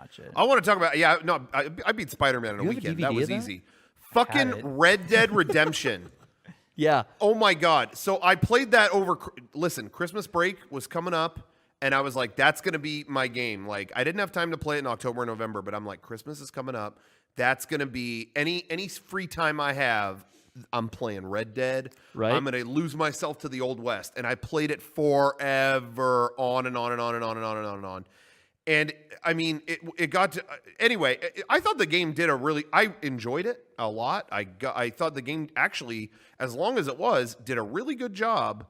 watch it. I want to talk about I beat Spider-Man in a weekend. That was easy. Fucking Red Dead Redemption. Yeah. Oh my God. So I played that over. Listen, Christmas break was coming up, and I was like, that's gonna be my game. Like, I didn't have time to play it in October and November, but I'm like, Christmas is coming up. That's gonna be any free time I have. I'm playing Red Dead. Right. I'm gonna lose myself to the Old West, and I played it forever, on and on and on and on and on and on and on. And I mean, it got to anyway. I thought the game did I enjoyed it a lot. I thought the game actually, as long as it was, did a really good job.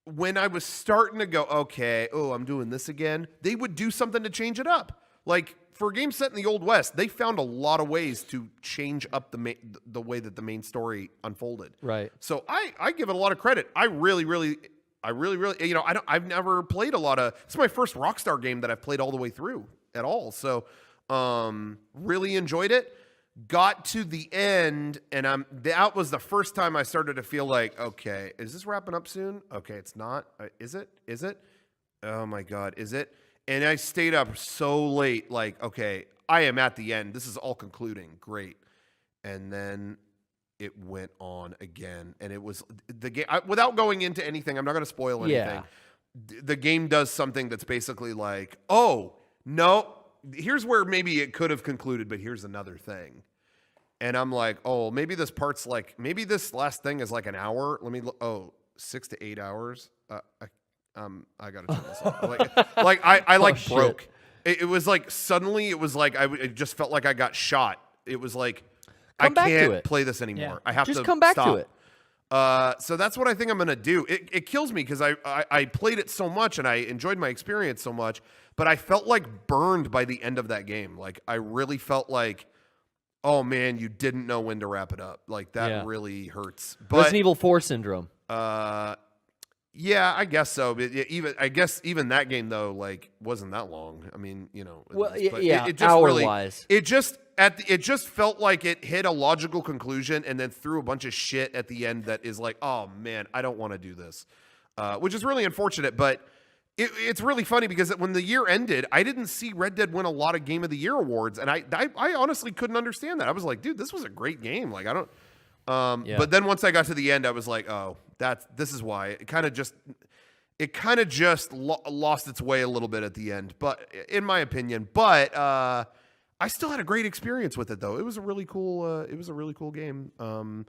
When I was starting to go, okay, I'm doing this again, they would do something to change it up. Like, for a game set in the Old West, they found a lot of ways to change up the way that the main story unfolded. Right. So I give it a lot of credit. I really, I've never played a lot of. It's my first Rockstar game that I've played all the way through at all. So, really enjoyed it. Got to the end, and that was the first time I started to feel like, okay, is this wrapping up soon? Okay, it's not. Is it? Is it? Oh my God, is it? And I stayed up so late, like, okay, I am at the end. This is all concluding. Great. And then it went on again. And it was the game. Without going into anything, I'm not going to spoil anything. Yeah. The game does something that's basically like, oh, no, here's where maybe it could have concluded, but here's another thing. And I'm like, oh, maybe this last thing is like an hour. Let me look. 6 to 8 hours. I gotta turn this off. I broke. It was like suddenly it was like it just felt like I got shot. It was like I can't play this anymore. Yeah. I have just to come back stop. to it. So that's what I think I'm gonna do. It kills me because I played it so much and I enjoyed my experience so much, but I felt like burned by the end of that game. Like I really felt like, oh man, you didn't know when to wrap it up. Like that really hurts. But Resident Evil 4 syndrome. Yeah, I guess so. But even that game though, like, wasn't that long. I mean, well, it just hour-wise. It just felt like it hit a logical conclusion and then threw a bunch of shit at the end that is like, oh man, I don't want to do this, which is really unfortunate. But it's really funny because when the year ended, I didn't see Red Dead win a lot of Game of the Year awards, and I honestly couldn't understand that. I was like, dude, this was a great game. Like, I don't. But then once I got to the end, I was like, oh, this is why it kind of just lost its way a little bit at the end. But in my opinion, I still had a great experience with it though. It was a really cool game. And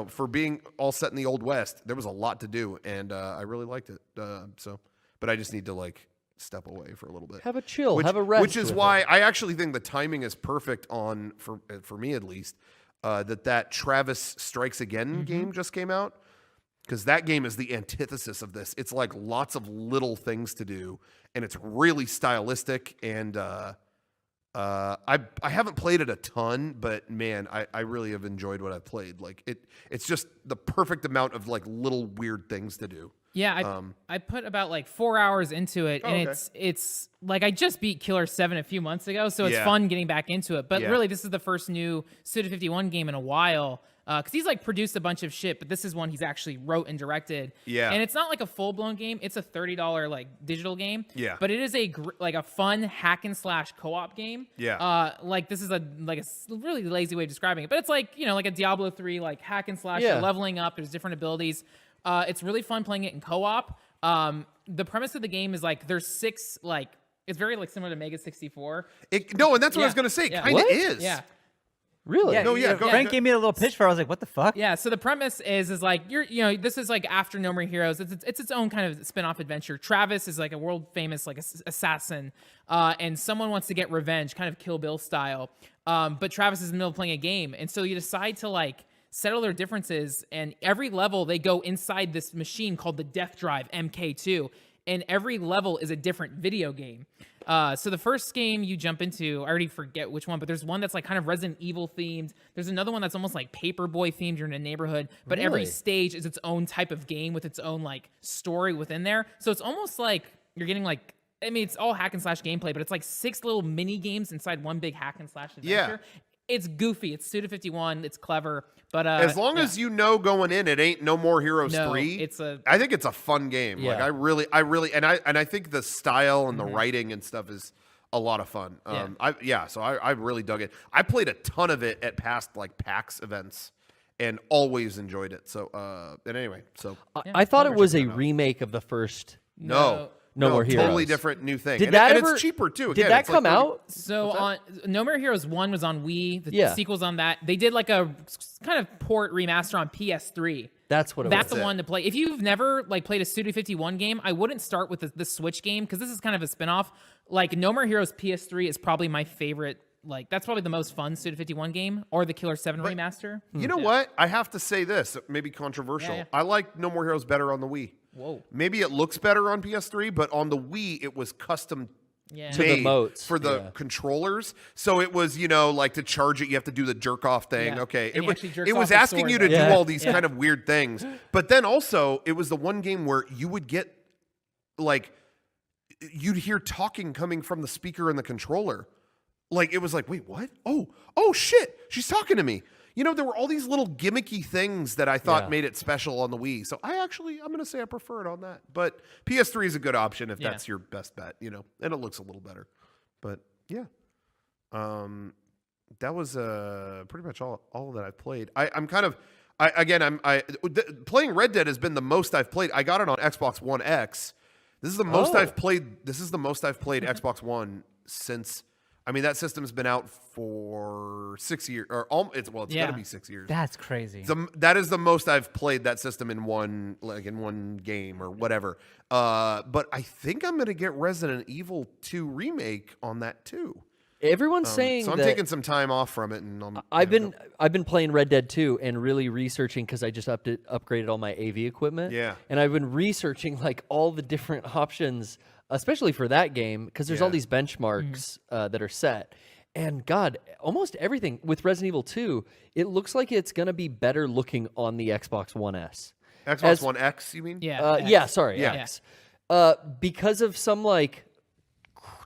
for being all set in the Old West, there was a lot to do, and I really liked it. But I just need to like step away for a little bit. Have a chill, have a rest. Which is why I actually think the timing is perfect for me at least. That Travis Strikes Again game just came out, because that game is the antithesis of this. It's like lots of little things to do, and it's really stylistic. And I haven't played it a ton, but man, I really have enjoyed what I've played. Like it's just the perfect amount of like little weird things to do. Yeah, I put about like 4 hours into it, and it's like I just beat Killer 7 a few months ago, so it's fun getting back into it. But really, this is the first new Suda51 game in a while, because he's like produced a bunch of shit, but this is one he's actually wrote and directed. Yeah, and it's not like a full blown game; it's a $30 like digital game. Yeah, but it is a fun hack and slash co-op game. Yeah, like this is a really lazy way of describing it, but it's like like a Diablo 3 like hack and slash. You're leveling up. There's different abilities. It's really fun playing it in co-op. The premise of the game is like there's 6 like it's very like similar to Mega64. And that's what I was gonna say. Kind of is. Yeah. Really? Yeah, Frank gave me a little pitch for it. I was like, what the fuck? Yeah, so the premise is like this is like after No More Heroes. It's its own kind of spin-off adventure. Travis is like a world famous like assassin, and someone wants to get revenge, kind of Kill Bill style. But Travis is in the middle of playing a game, and so you decide to like settle their differences, and every level they go inside this machine called the Death Drive MK2, and every level is a different video game. So the first game you jump into, I already forget which one, but there's one that's like kind of Resident Evil themed. There's another one that's almost like Paperboy themed. You're in a neighborhood, but every stage is its own type of game with its own like story within there. So it's almost like you're getting like, I mean, it's all hack and slash gameplay, but it's like 6 little mini games inside one big hack and slash adventure. Yeah. It's goofy. It's Suda51. It's clever. But as long as going in, it ain't No More Heroes 3. I think it's a fun game. Yeah. Like I really, and I think the style and the writing and stuff is a lot of fun. Yeah. So I really dug it. I played a ton of it at past like PAX events and always enjoyed it. So and anyway, so I thought it was a check that out. remake of the first. no More totally Heroes. different new thing. Did and, that and ever, it's cheaper too. Did Again, that it's like come 30 out? So on No More Heroes 1 was on Wii. The Yeah. sequel's on that. They did like a kind of port remaster on PS3. That's what it That's was. the one to play. If you've never like played a Studio 51 game, I wouldn't start with the Switch game because this is kind of a spin-off. Like No More Heroes PS3 is probably my favorite. Like that's probably the most fun Studio 51 game, or the Killer 7 remaster. You know what? I have to say this, maybe controversial. Yeah. I like No More Heroes better on the Wii. Whoa. Maybe it looks better on PS3, but on the Wii it was custom Yeah. To the made motes, for the yeah. controllers. So it was, like to charge it, you have to do the jerk off thing. Yeah. Okay. And he actually jerks It was off his asking sword, you to right? do Yeah. all these kind of weird things. But then also, it was the one game where you would get, like, you'd hear talking coming from the speaker and the controller. Like, it was like, wait, what? Oh, shit. She's talking to me. There were all these little gimmicky things that I thought Yeah. made it special on the Wii. So I'm going to say I prefer it on that. But PS3 is a good option if that's your best bet, and it looks a little better. But yeah, that was pretty much all that I've played. Playing Red Dead has been the most I've played. I got it on Xbox One X. This is the most I've played. This is the most I've played Xbox One since. I mean, that system's been out for 6 years, or it's got to be 6 years. That's crazy. That is the most I've played that system in one game or whatever. But I think I'm gonna get Resident Evil 2 remake on that too. Everyone's saying so. I'm that taking some time off from it, and I've been playing Red Dead 2 and really researching because I just upgraded all my AV equipment. Yeah. And I've been researching like all the different options, especially for that game, because there's all these benchmarks that are set. And God, almost everything with Resident Evil 2, it looks like it's gonna be better looking on the Xbox One S. Xbox One X, you mean? Yeah. X. Because of some like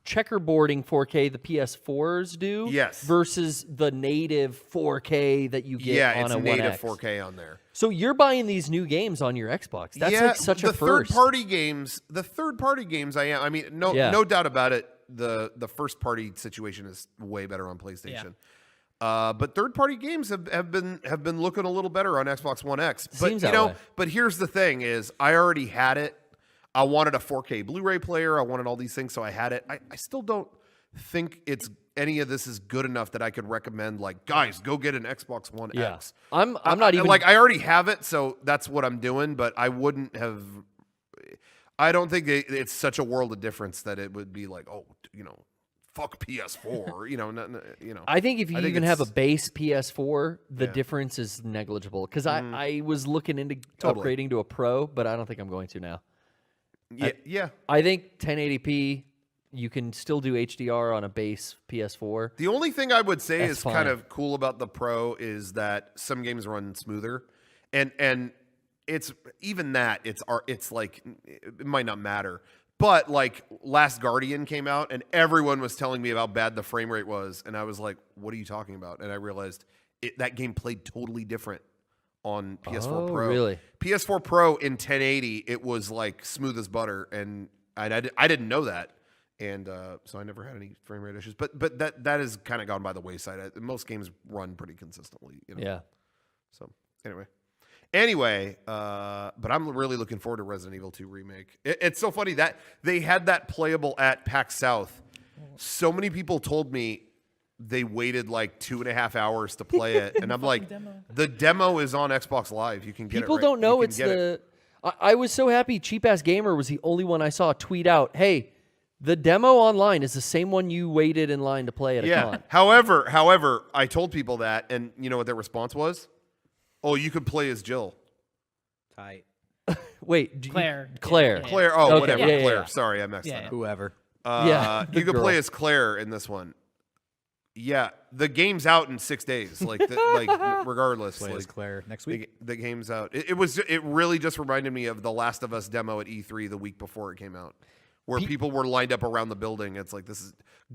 checkerboarding 4K the PS4s do, Yes. versus the native 4K that you get on it's a One native X. 4K on there. So you're buying these new games on your Xbox. That's like such a first. The third party games I am. I mean, no doubt about it. The first party situation is way better on PlayStation. But third party games have been looking a little better on Xbox One X. But Seems that way. but here's the thing is I already had it. I wanted a 4K Blu-ray player. I wanted all these things, so I had it. I still don't think any of this is good enough that I could recommend, like, guys, go get an Xbox One X. I'm not even like, I already have it, so that's what I'm doing, but I wouldn't have. I don't think it's such a world of difference that it would be like, fuck PS4, I think if you even have a base PS4, the Yeah. difference is negligible. Because I was looking into Totally. upgrading to a Pro, but I don't think I'm going to now. Yeah. I think 1080p, you can still do HDR on a base PS4. The only thing I would say That's is fine. kind of cool about the Pro is that some games run smoother, and it's even that it's like it might not matter. But like Last Guardian came out and everyone was telling me about how bad the frame rate was, and I was like, "What are you talking about?" And I realized that game played totally different on PS4 Pro. Really? PS4 Pro in 1080, it was like smooth as butter, and I didn't know that. And so I never had any frame rate issues, but that has kind of gone by the wayside. Most games run pretty consistently, Yeah. So anyway, but I'm really looking forward to Resident Evil 2 remake. It's so funny that they had that playable at PAX South. So many people told me they waited like 2.5 hours to play it, and I'm like, the demo is on Xbox Live. You can get People it. don't know you can it's get it. I was so happy Cheap Ass Gamer was the only one I saw tweet out, hey, the demo online is the same one you waited in line to play at a con. However, I told people that, and you know what their response was? Oh, you could play as Jill. Tight. Wait, Claire. Claire. Yeah. Claire. Oh, Okay, whatever. yeah, yeah, Claire. yeah. Sorry, I messed that Yeah. up. Whoever. Yeah, the You could girl. play as Claire in this one. Yeah, the game's out in 6 days. Regardless, Play as Claire next week. the game's out. It really just reminded me of the Last of Us demo at E3 the week before it came out, where people were lined up around the building. It's like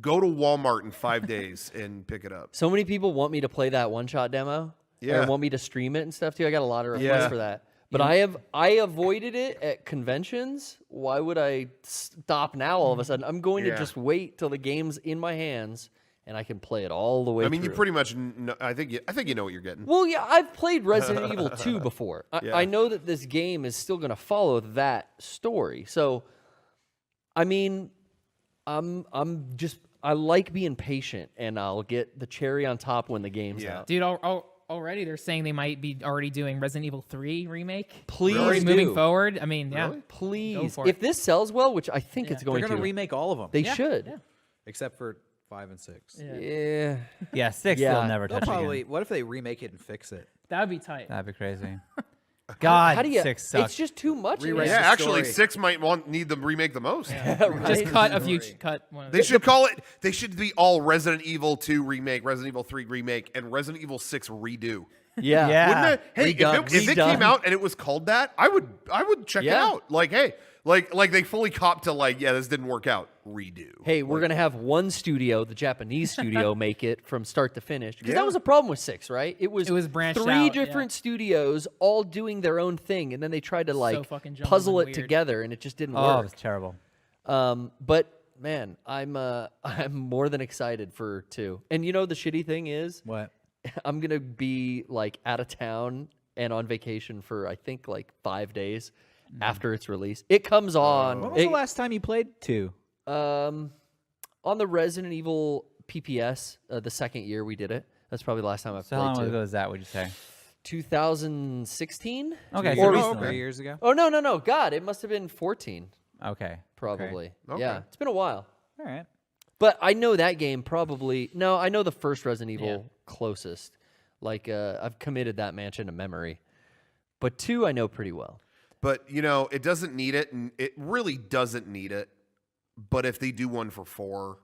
go to Walmart in 5 days and pick it up. So many people want me to play that one-shot demo. Yeah. Or want me to stream it and stuff too. I got a lot of requests Yeah. for that. But I avoided it at conventions. Why would I stop now all of a sudden? I'm going to just wait till the game's in my hands and I can play it all the way I mean, through. you pretty much know, I think you know what you're getting. Well, yeah, I've played Resident Evil 2 before. I know that this game is still going to follow that story. So, I mean, I like being patient, and I'll get the cherry on top when the game's out. Dude, already they're saying they might be already doing Resident Evil 3 remake. Please already do. moving forward. I mean, yeah. Really? Please. for If it. this sells well, which I think it's going They're to. gonna remake all of them. They should. Except for 5 and 6. Yeah. Yeah, 6 Yeah. they'll never They'll touch probably. again. What if they remake it and fix it? That would be tight. That'd be crazy. God, How do you? 6 sucks. It's just too much. Rewrite Yeah, the actually, story. 6 might need the remake the most. Just cut a few. Cut one. Of They should call it. They should be all Resident Evil 2 remake, Resident Evil 3 remake, and Resident Evil 6 redo. Yeah. Yeah. Wouldn't it? Hey, Redone. if it came out and it was called that, I would check it Yeah. out. Like, hey, like they fully copped to this didn't work out. Redo. Hey, we're gonna have one studio, the Japanese studio, make it from start to finish. Because Yeah. that was a problem with 6, right? It was branched three out, different studios all doing their own thing, and then they tried to fucking jumbled puzzle and it weird. together, and it just didn't Oh, it work. was terrible. But man, I'm more than excited for 2. And you know the shitty thing is, What? I'm gonna be out of town and on vacation for I think 5 days after it's released. It comes on. When was the last time you played 2? On the Resident Evil PPS, the second year we did it. That's probably the last time I've So how played long 2. ago was that, would you say? 2016? Okay, so Or- recently. 3 years ago. Oh, no. God, it must have been 14, Okay. probably. Okay. Yeah, it's been a while. All right. But I know that game probably... No, I know the first Resident Evil closest. I've committed that mansion to memory. But 2, I know pretty well. But it doesn't need it, and it really doesn't need it. But if they do one for 4,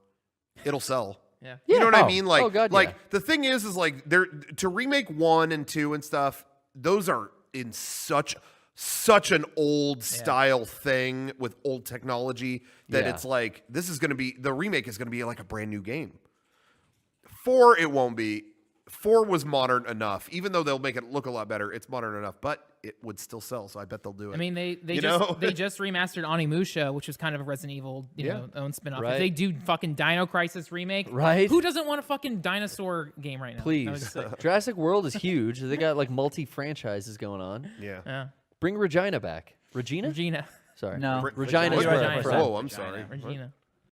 it'll sell. Yeah. You know what I Oh. mean? Oh, God, yeah. The thing is they're to remake 1 and 2 and stuff. Those are in such an old style thing with old technology that Yeah. it's this is going to be the remake is going to be like a brand new game. 4, it won't be. 4 was modern enough, even though they'll make it look a lot better. It's modern enough, but it would still sell. So I bet they'll do it. I mean, they You know? just remastered Onimusha, which was kind of a Resident Evil own spinoff. Right. If they do fucking Dino Crisis remake, Right. Who doesn't want a fucking dinosaur game right now? That was Please. sick. Jurassic World is huge. They got multi-franchises going on. yeah. Yeah. Bring Regina back. Regina? Regina. Sorry. No. Regina's Regina. where I'm Regina. from. Oh, I'm sorry. Regina.